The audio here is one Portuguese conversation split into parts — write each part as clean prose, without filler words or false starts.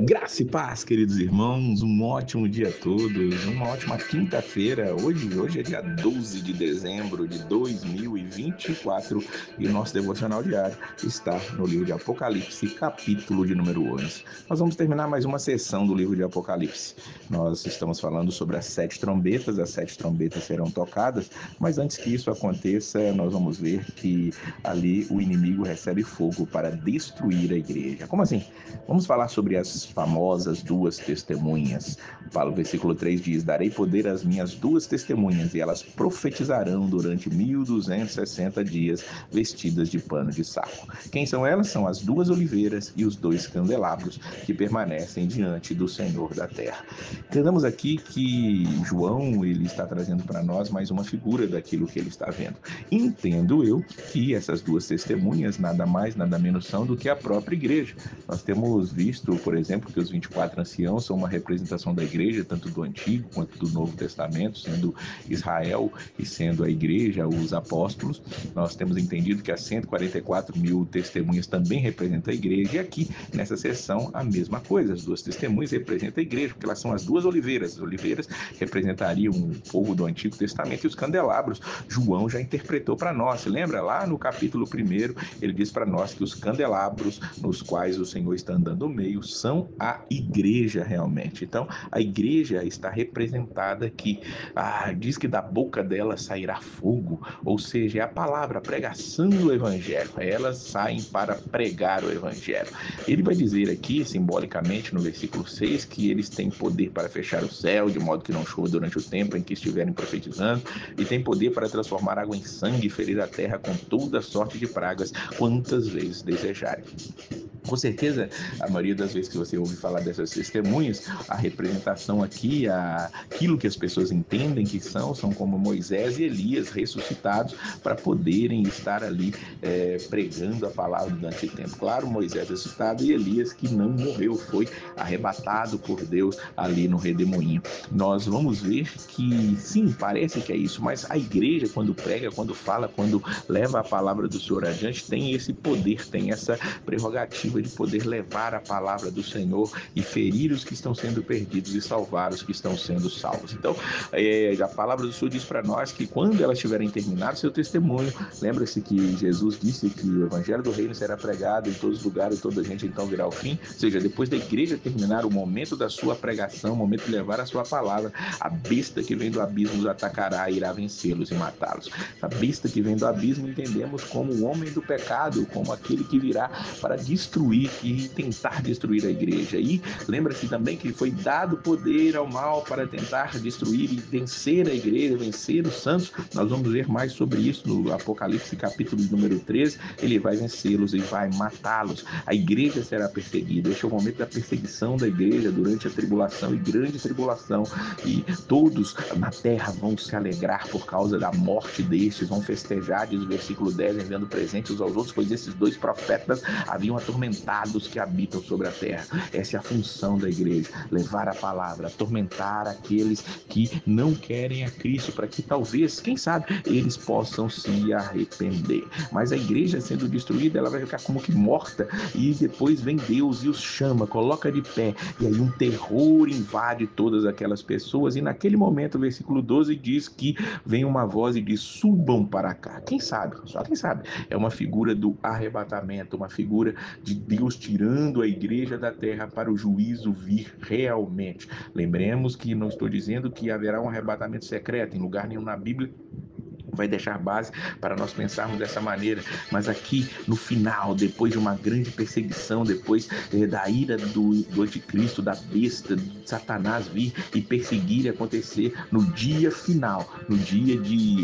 Graça e paz, queridos irmãos, um ótimo dia a todos, uma ótima quinta-feira. Hoje é dia 12 de dezembro de 2024 e o nosso devocional diário está no livro de Apocalipse, capítulo de número 11. Nós vamos terminar mais uma sessão do livro de Apocalipse. Nós estamos falando sobre as 7 trombetas serão tocadas, mas antes que isso aconteça, nós vamos ver que ali o inimigo recebe fogo para destruir a igreja. Como assim? Vamos falar sobre as famosas duas testemunhas. O versículo 3 diz: Darei poder às minhas duas testemunhas, e elas profetizarão durante 1260 dias, vestidas de pano de saco. Quem são elas? São as duas oliveiras e os dois candelabros que permanecem diante do Senhor da terra. Entendamos aqui que João ele está trazendo para nós mais uma figura daquilo que ele está vendo. Entendo eu que essas duas testemunhas nada mais, nada menos são do que a própria igreja. Nós temos visto, por exemplo, que os 24 anciãos são uma representação da igreja, tanto do Antigo quanto do Novo Testamento, sendo Israel e sendo a igreja, os apóstolos. Nós temos entendido que as 144 mil testemunhas também representam a igreja, e aqui, nessa sessão, a mesma coisa. As duas testemunhas representam a igreja, porque elas são as duas oliveiras. As oliveiras representariam o povo do Antigo Testamento, e os candelabros, João já interpretou para nós. Se lembra? Lá no capítulo 1, ele diz para nós que os candelabros nos quais o Senhor está andando no meio são a igreja realmente. Então, a igreja está representada aqui. Diz que da boca dela sairá fogo, ou seja, é a palavra, a pregação do evangelho. Elas saem para pregar o evangelho. Ele vai dizer aqui, simbolicamente, no versículo 6, que eles têm poder para fechar o céu, de modo que não chova durante o tempo em que estiverem profetizando, e têm poder para transformar água em sangue e ferir a terra com toda sorte de pragas, quantas vezes desejarem. Com certeza, a maioria das vezes que você ouve falar dessas testemunhas, a representação aqui, aquilo que as pessoas entendem que são como Moisés e Elias ressuscitados para poderem estar ali pregando a palavra durante o tempo. Claro, Moisés ressuscitado e Elias que não morreu, foi arrebatado por Deus ali no redemoinho. Nós vamos ver que sim, parece que é isso, mas a igreja quando prega, quando fala, quando leva a palavra do Senhor adiante, tem esse poder, tem essa prerrogativa de poder levar a palavra do Senhor e ferir os que estão sendo perdidos e salvar os que estão sendo salvos. Então, a palavra do Senhor diz para nós que quando elas tiverem terminado seu testemunho, lembra-se que Jesus disse que o evangelho do reino será pregado em todos os lugares e toda a gente então virá ao fim. Ou seja, depois da igreja terminar o momento da sua pregação, o momento de levar a sua palavra, a besta que vem do abismo os atacará e irá vencê-los e matá-los. A besta que vem do abismo entendemos como o homem do pecado, como aquele que virá para destruir e tentar destruir a igreja. E lembra-se também que foi dado poder ao mal para tentar destruir e vencer a igreja, vencer os santos. Nós vamos ver mais sobre isso no Apocalipse capítulo número 13. Ele vai vencê-los e vai matá-los. A igreja será perseguida. Este é o momento da perseguição da igreja durante a tribulação e grande tribulação. E todos na terra vão se alegrar por causa da morte destes, vão festejar, diz o versículo 10, enviando presentes uns aos outros, pois esses dois profetas haviam atormentado os que habitam sobre a terra. Essa é a função da igreja, levar a palavra, atormentar aqueles que não querem a Cristo, para que talvez, quem sabe, eles possam se arrepender. Mas a igreja sendo destruída, ela vai ficar como que morta, e depois vem Deus e os chama, coloca de pé, e aí um terror invade todas aquelas pessoas, e naquele momento, o versículo 12 diz que vem uma voz e diz: subam para cá. Quem sabe? Só quem sabe. É uma figura do arrebatamento, uma figura de Deus tirando a igreja da terra para o juízo vir realmente. Lembremos que não estou dizendo que haverá um arrebatamento secreto, em lugar nenhum na Bíblia vai deixar base para nós pensarmos dessa maneira, mas aqui no final, depois de uma grande perseguição, depois da ira do anticristo, da besta, de Satanás vir e perseguir e acontecer no dia final, no dia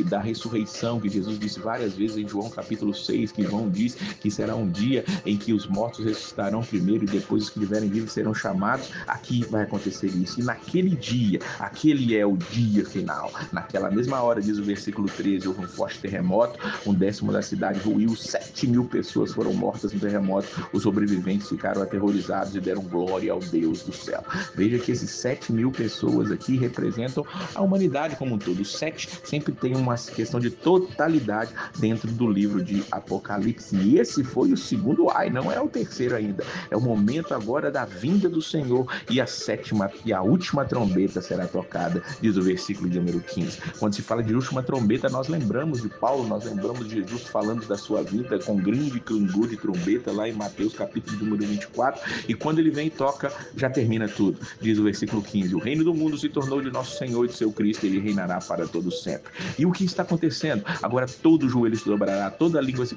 da ressurreição, que Jesus disse várias vezes em João capítulo 6, que João diz que será um dia em que os mortos ressuscitarão primeiro e depois os que estiverem vivos serão chamados. Aqui vai acontecer isso, e naquele dia, aquele é o dia final, naquela mesma hora, diz o versículo 13, cidade houve um forte terremoto, um décimo da cidade ruiu, 7.000 pessoas foram mortas no terremoto, os sobreviventes ficaram aterrorizados e deram glória ao Deus do céu. Veja que esses 7.000 pessoas aqui representam a humanidade como um todo. O 7 sempre tem uma questão de totalidade dentro do livro de Apocalipse. E esse foi o segundo ai, não é o terceiro ainda. É o momento agora da vinda do Senhor e a sétima e a última trombeta será tocada, diz o versículo de número 15. Quando se fala de última trombeta, nós lembramos de Paulo, nós lembramos de Jesus falando da sua vida com grande clangor de trombeta lá em Mateus capítulo de número 24, e quando ele vem e toca, já termina tudo. Diz o versículo 15: o reino do mundo se tornou de nosso Senhor e de seu Cristo, e ele reinará para todo sempre. E o que está acontecendo? Agora todo joelho se dobrará, toda língua se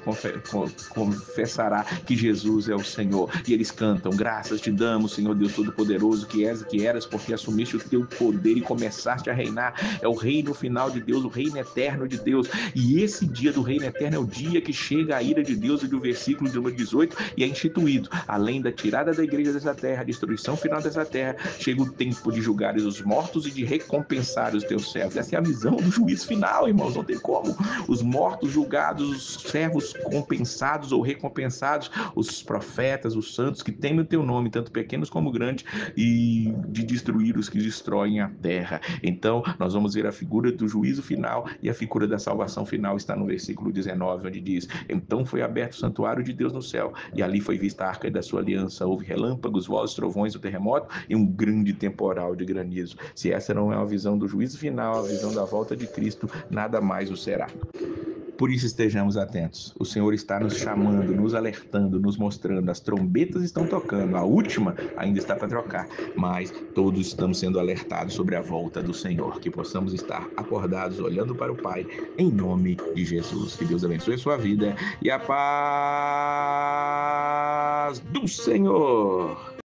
confessará que Jesus é o Senhor. E eles cantam: graças te damos, Senhor Deus Todo-Poderoso, que és e que eras, porque assumiste o teu poder e começaste a reinar. É o reino final de Deus, o reino eterno de Deus. E esse dia do reino eterno é o dia que chega a ira de Deus, e do versículo de número 18, e é instituído, além da tirada da igreja dessa terra, a destruição final dessa terra, chega o tempo de julgares os mortos e de recompensar os teus servos. Essa é a visão do juízo final, irmãos, não tem como. Os mortos julgados, os servos compensados ou recompensados, os profetas, os santos que temem o teu nome, tanto pequenos como grandes, e de destruir os que destroem a terra. Então, nós vamos ver a figura do juízo final, e a figura da salvação final está no versículo 19, onde diz: então foi aberto o santuário de Deus no céu, e ali foi vista a arca da sua aliança. Houve relâmpagos, vozes, trovões, o terremoto e um grande temporal de granizo. Se essa não é a visão do juízo final, a visão da volta de Cristo, nada mais o será. Por isso estejamos atentos. O Senhor está nos chamando, nos alertando, nos mostrando. As trombetas estão tocando. A última ainda está para trocar, mas todos estamos sendo alertados sobre a volta do Senhor. Que possamos estar acordados, olhando para o Pai, em nome de Jesus. Que Deus abençoe a sua vida e a paz do Senhor.